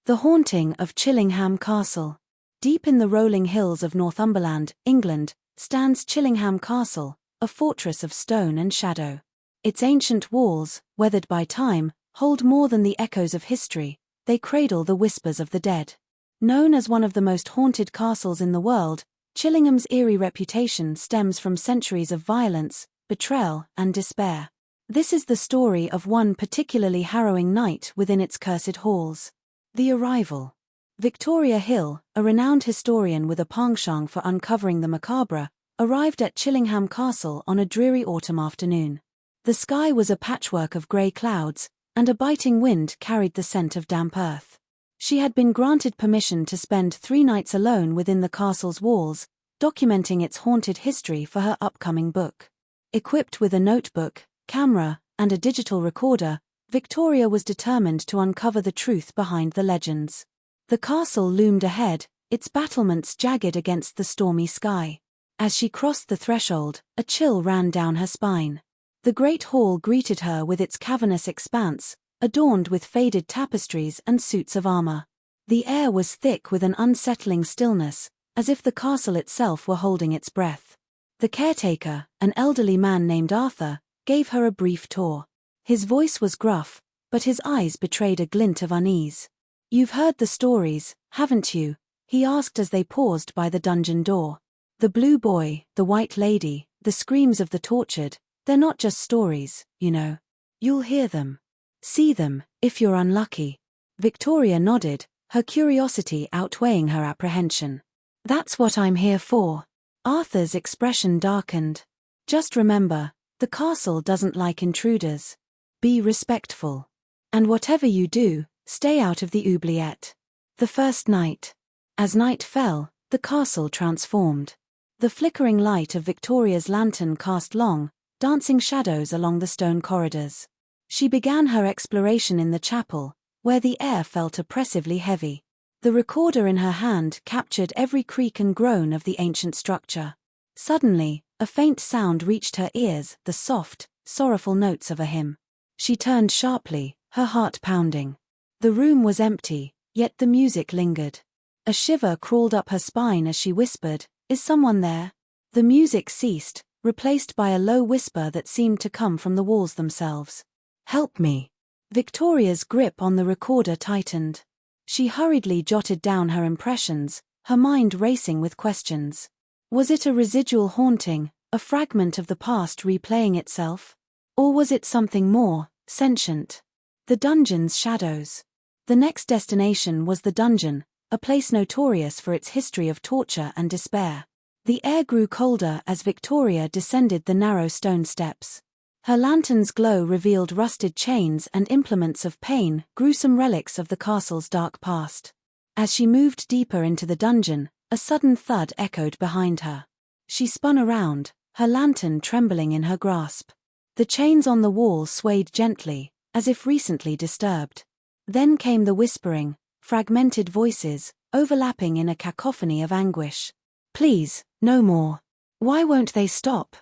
The Haunting of Chillingham Castle. Deep in the rolling hills of Northumberland, England, stands Chillingham Castle, a fortress of stone and shadow. Its ancient walls, weathered by time, hold more than the echoes of history, they cradle the whispers of the dead. Known as one of the most haunted castles in the world, Chillingham's eerie reputation stems from centuries of violence, betrayal, and despair. This is the story of one particularly harrowing night within its cursed halls. The Arrival. Victoria Hill, a renowned historian with a penchant for uncovering the macabre, arrived at Chillingham Castle on a dreary autumn afternoon. The sky was a patchwork of grey clouds, and a biting wind carried the scent of damp earth. She had been granted permission to spend 3 nights alone within the castle's walls, documenting its haunted history for her upcoming book. Equipped with a notebook, camera, and a digital recorder, Victoria was determined to uncover the truth behind the legends. The castle loomed ahead, its battlements jagged against the stormy sky. As she crossed the threshold, a chill ran down her spine. The great hall greeted her with its cavernous expanse, adorned with faded tapestries and suits of armor. The air was thick with an unsettling stillness, as if the castle itself were holding its breath. The caretaker, an elderly man named Arthur, gave her a brief tour. His voice was gruff, but his eyes betrayed a glint of unease. "You've heard the stories, haven't you?" he asked as they paused by the dungeon door. "The blue boy, the white lady, the screams of the tortured, they're not just stories, you know. You'll hear them. See them, if you're unlucky." Victoria nodded, her curiosity outweighing her apprehension. "That's what I'm here for." Arthur's expression darkened. "Just remember, the castle doesn't like intruders. Be respectful. And whatever you do, stay out of the oubliette." The first night. As night fell, the castle transformed. The flickering light of Victoria's lantern cast long, dancing shadows along the stone corridors. She began her exploration in the chapel, where the air felt oppressively heavy. The recorder in her hand captured every creak and groan of the ancient structure. Suddenly, a faint sound reached her ears, the soft, sorrowful notes of a hymn. She turned sharply, her heart pounding. The room was empty, yet the music lingered. A shiver crawled up her spine as she whispered, "Is someone there?" The music ceased, replaced by a low whisper that seemed to come from the walls themselves. "Help me." Victoria's grip on the recorder tightened. She hurriedly jotted down her impressions, her mind racing with questions. Was it a residual haunting, a fragment of the past replaying itself? Or was it something more, sentient? The dungeon's shadows. The next destination was the dungeon, a place notorious for its history of torture and despair. The air grew colder as Victoria descended the narrow stone steps. Her lantern's glow revealed rusted chains and implements of pain, gruesome relics of the castle's dark past. As she moved deeper into the dungeon, a sudden thud echoed behind her. She spun around, her lantern trembling in her grasp. The chains on the wall swayed gently, as if recently disturbed. Then came the whispering, fragmented voices, overlapping in a cacophony of anguish. "Please, no more. Why won't they stop?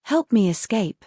Help me escape."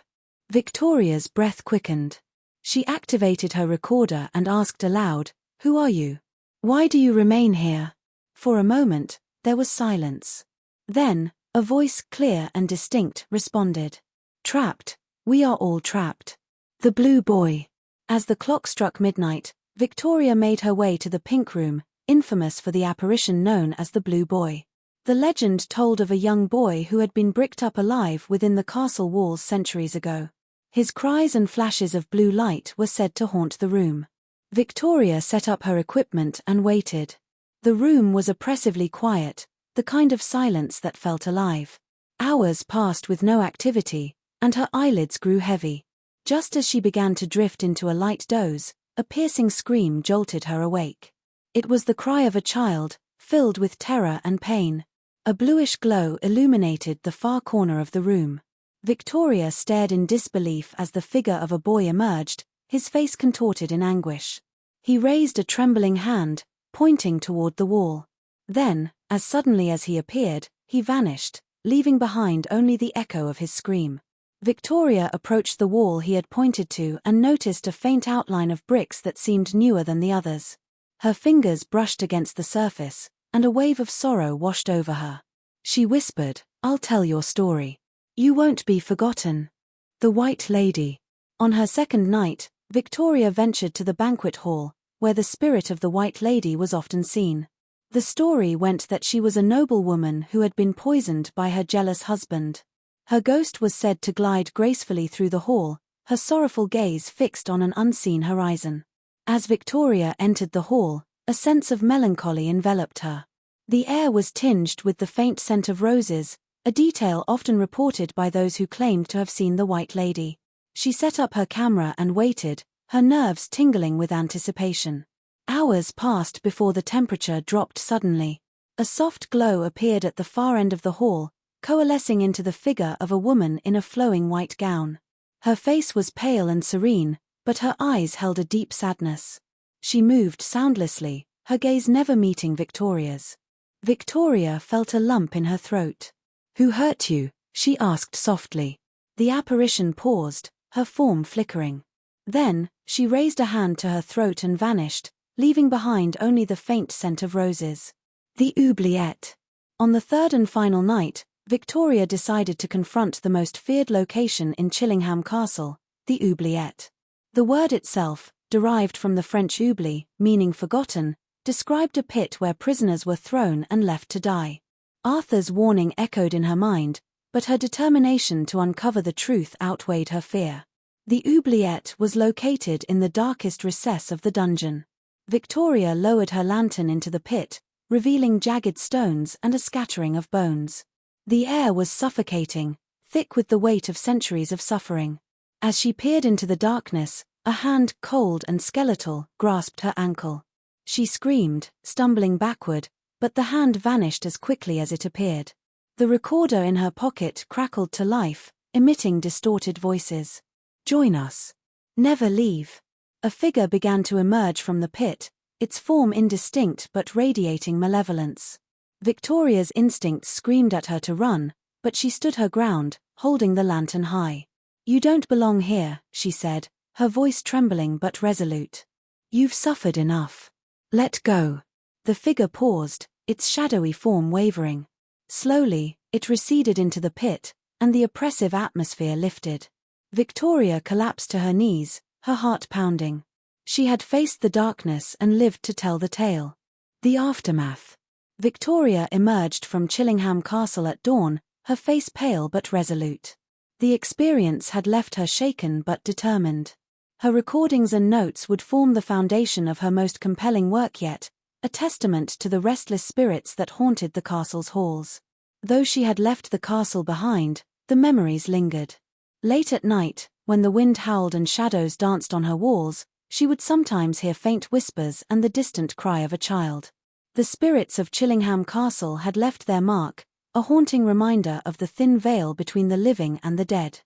Victoria's breath quickened. She activated her recorder and asked aloud, "Who are you? Why do you remain here?" For a moment, there was silence. Then, a voice clear and distinct responded. "Trapped. We are all trapped. The blue boy." As the clock struck midnight, Victoria made her way to the pink room, infamous for the apparition known as the blue boy. The legend told of a young boy who had been bricked up alive within the castle walls centuries ago. His cries and flashes of blue light were said to haunt the room. Victoria set up her equipment and waited. The room was oppressively quiet, the kind of silence that felt alive. Hours passed with no activity, and her eyelids grew heavy. Just as she began to drift into a light doze, a piercing scream jolted her awake. It was the cry of a child, filled with terror and pain. A bluish glow illuminated the far corner of the room. Victoria stared in disbelief as the figure of a boy emerged, his face contorted in anguish. He raised a trembling hand, pointing toward the wall. Then, as suddenly as he appeared, he vanished, leaving behind only the echo of his scream. Victoria approached the wall he had pointed to and noticed a faint outline of bricks that seemed newer than the others. Her fingers brushed against the surface, and a wave of sorrow washed over her. She whispered, "I'll tell your story. You won't be forgotten." The White Lady. On her second night, Victoria ventured to the banquet hall, where the spirit of the White Lady was often seen. The story went that she was a noble woman who had been poisoned by her jealous husband. Her ghost was said to glide gracefully through the hall, her sorrowful gaze fixed on an unseen horizon. As Victoria entered the hall, a sense of melancholy enveloped her. The air was tinged with the faint scent of roses, a detail often reported by those who claimed to have seen the White Lady. She set up her camera and waited, her nerves tingling with anticipation. Hours passed before the temperature dropped suddenly. A soft glow appeared at the far end of the hall, coalescing into the figure of a woman in a flowing white gown. Her face was pale and serene, but her eyes held a deep sadness. She moved soundlessly, her gaze never meeting Victoria's. Victoria felt a lump in her throat. "Who hurt you?" she asked softly. The apparition paused, her form flickering. Then, she raised a hand to her throat and vanished, leaving behind only the faint scent of roses. The oubliette. On the third and final night, Victoria decided to confront the most feared location in Chillingham Castle, the oubliette. The word itself, derived from the French oubli, meaning forgotten, described a pit where prisoners were thrown and left to die. Arthur's warning echoed in her mind, but her determination to uncover the truth outweighed her fear. The oubliette was located in the darkest recess of the dungeon. Victoria lowered her lantern into the pit, revealing jagged stones and a scattering of bones. The air was suffocating, thick with the weight of centuries of suffering. As she peered into the darkness, a hand, cold and skeletal, grasped her ankle. She screamed, stumbling backward, but the hand vanished as quickly as it appeared. The recorder in her pocket crackled to life, emitting distorted voices. "Join us. Never leave." A figure began to emerge from the pit, its form indistinct but radiating malevolence. Victoria's instincts screamed at her to run, but she stood her ground, holding the lantern high. "You don't belong here," she said, her voice trembling but resolute. "You've suffered enough. Let go." The figure paused, its shadowy form wavering. Slowly, it receded into the pit, and the oppressive atmosphere lifted. Victoria collapsed to her knees, her heart pounding. She had faced the darkness and lived to tell the tale. The aftermath. Victoria emerged from Chillingham Castle at dawn, her face pale but resolute. The experience had left her shaken but determined. Her recordings and notes would form the foundation of her most compelling work yet, a testament to the restless spirits that haunted the castle's halls. Though she had left the castle behind, the memories lingered. Late at night, when the wind howled and shadows danced on her walls, she would sometimes hear faint whispers and the distant cry of a child. The spirits of Chillingham Castle had left their mark, a haunting reminder of the thin veil between the living and the dead.